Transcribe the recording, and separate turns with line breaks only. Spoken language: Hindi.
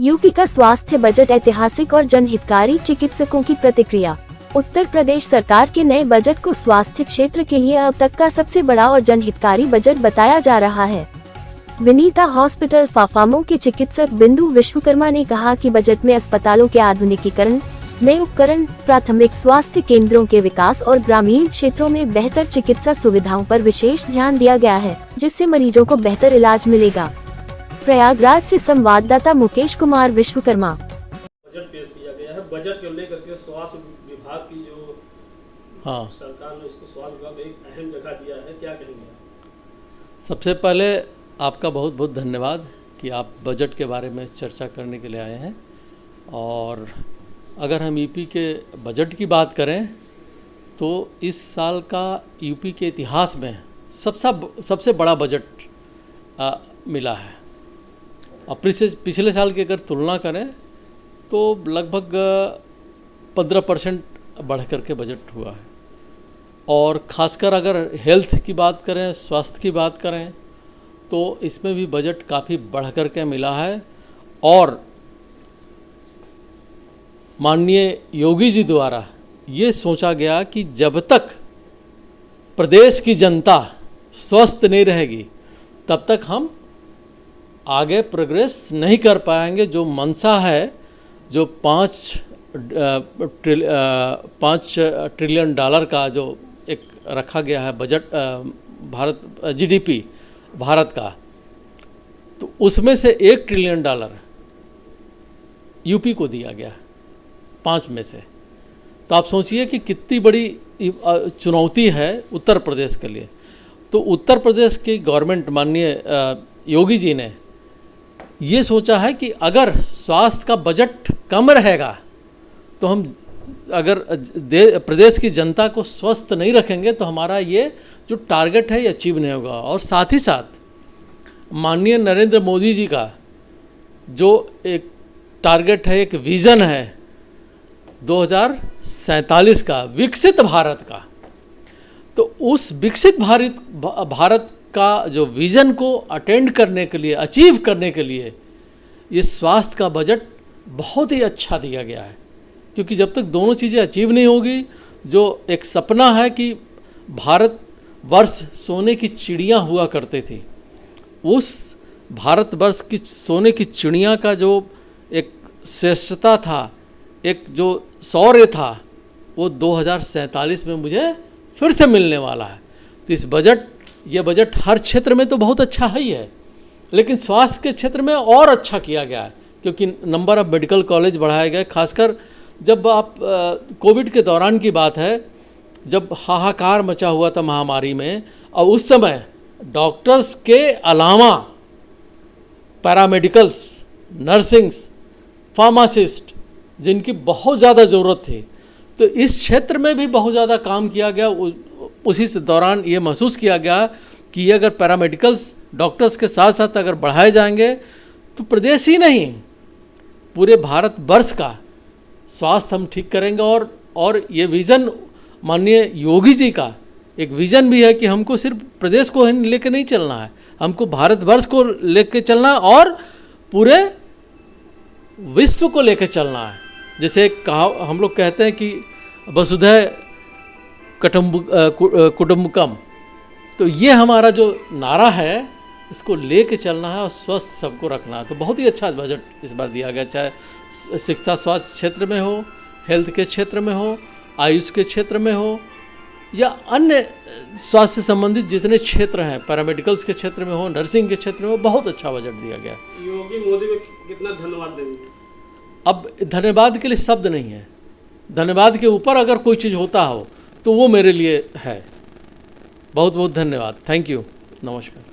यूपी का स्वास्थ्य बजट ऐतिहासिक और जनहितकारी, चिकित्सकों की प्रतिक्रिया। उत्तर प्रदेश सरकार के नए बजट को स्वास्थ्य क्षेत्र के लिए अब तक का सबसे बड़ा और जनहितकारी बजट बताया जा रहा है। विनीता हॉस्पिटल फाफामो के चिकित्सक बिंदु विश्वकर्मा ने कहा कि बजट में अस्पतालों के आधुनिकीकरण, नए उपकरण, प्राथमिक स्वास्थ्य केंद्रों के विकास और ग्रामीण क्षेत्रों में बेहतर चिकित्सा सुविधाओं पर विशेष ध्यान दिया गया है, जिससे मरीजों को बेहतर इलाज मिलेगा। प्रयागराज से संवाददाता मुकेश कुमार विश्वकर्मा।
बजट पेश किया गया है। बजट को लेकर के स्वास्थ्य विभाग की जो सरकार ने इसको स्वास्थ्य विभाग को एक अहम जगह दिया है, क्या कहेंगे?
सबसे पहले आपका बहुत बहुत धन्यवाद कि आप बजट के बारे में चर्चा करने के लिए आए हैं। और अगर हम यूपी के बजट की बात करें तो इस साल का यूपी के इतिहास में सबसे बड़ा बजट मिला है। और पिछले साल की अगर तुलना करें तो लगभग 15% बढ़ कर के बजट हुआ है। और ख़ासकर अगर हेल्थ की बात करें, स्वास्थ्य की बात करें, तो इसमें भी बजट काफ़ी बढ़ कर के मिला है। और माननीय योगी जी द्वारा ये सोचा गया कि जब तक प्रदेश की जनता स्वस्थ नहीं रहेगी तब तक हम आगे प्रोग्रेस नहीं कर पाएंगे। जो मंशा है, जो 5 ट्रिलियन डॉलर का जो एक रखा गया है बजट, भारत जीडीपी भारत का, तो उसमें से 1 ट्रिलियन डॉलर यूपी को दिया गया 5 में से। तो आप सोचिए कि कितनी बड़ी चुनौती है उत्तर प्रदेश के लिए। तो उत्तर प्रदेश की गवर्नमेंट, माननीय योगी जी ने ये सोचा है कि अगर स्वास्थ्य का बजट कम रहेगा तो हम अगर प्रदेश की जनता को स्वस्थ नहीं रखेंगे तो हमारा ये जो टारगेट है ये अचीव नहीं होगा। और साथ ही साथ माननीय नरेंद्र मोदी जी का जो एक टारगेट है, एक विज़न है 2047 का, विकसित भारत का, तो उस विकसित भारत का जो विज़न को अटेंड करने के लिए, अचीव करने के लिए ये स्वास्थ्य का बजट बहुत ही अच्छा दिया गया है। क्योंकि जब तक दोनों चीज़ें अचीव नहीं होगी, जो एक सपना है कि भारत वर्ष सोने की चिड़िया हुआ करते थी, उस भारत वर्ष की सोने की चिड़िया का जो एक श्रेष्ठता था, एक जो शौर्य था, वो 2047 में मुझे फिर से मिलने वाला है। तो ये बजट हर क्षेत्र में तो बहुत अच्छा ही है, लेकिन स्वास्थ्य के क्षेत्र में और अच्छा किया गया है। क्योंकि नंबर ऑफ मेडिकल कॉलेज बढ़ाए गए। खासकर जब आप कोविड के दौरान की बात है, जब हाहाकार मचा हुआ था महामारी में, और उस समय डॉक्टर्स के अलावा पैरामेडिकल्स, नर्सिंग्स, फार्मासिस्ट, जिनकी बहुत ज़्यादा ज़रूरत थी, तो इस क्षेत्र में भी बहुत ज़्यादा काम किया गया। उसी से दौरान ये महसूस किया गया कि ये अगर पैरामेडिकल्स, डॉक्टर्स के साथ साथ अगर बढ़ाए जाएंगे तो प्रदेश ही नहीं, पूरे भारत वर्ष का स्वास्थ्य हम ठीक करेंगे। और ये विज़न माननीय योगी जी का एक विज़न भी है कि हमको सिर्फ प्रदेश को लेकर नहीं चलना है, हमको भारत वर्ष को लेकर चलना है और पूरे विश्व को लेकर चलना है। जैसे हम लोग कहते हैं कि वसुधैव कुटुंबकम, तो ये हमारा जो नारा है, इसको लेके चलना है और स्वस्थ सबको रखना है। तो बहुत ही अच्छा बजट इस बार दिया गया, चाहे शिक्षा स्वास्थ्य क्षेत्र में हो, हेल्थ के क्षेत्र में हो, आयुष के क्षेत्र में हो, या अन्य स्वास्थ्य से संबंधित जितने क्षेत्र हैं, पैरामेडिकल्स के क्षेत्र में हो, नर्सिंग के क्षेत्र में हो, बहुत अच्छा बजट दिया गया।
योगी मोदी को कितना धन्यवाद देंगे?
अब धन्यवाद के लिए शब्द नहीं है। धन्यवाद के ऊपर अगर कोई चीज़ होता हो तो वो मेरे लिए है। बहुत बहुत धन्यवाद। Thank you. नमस्कार।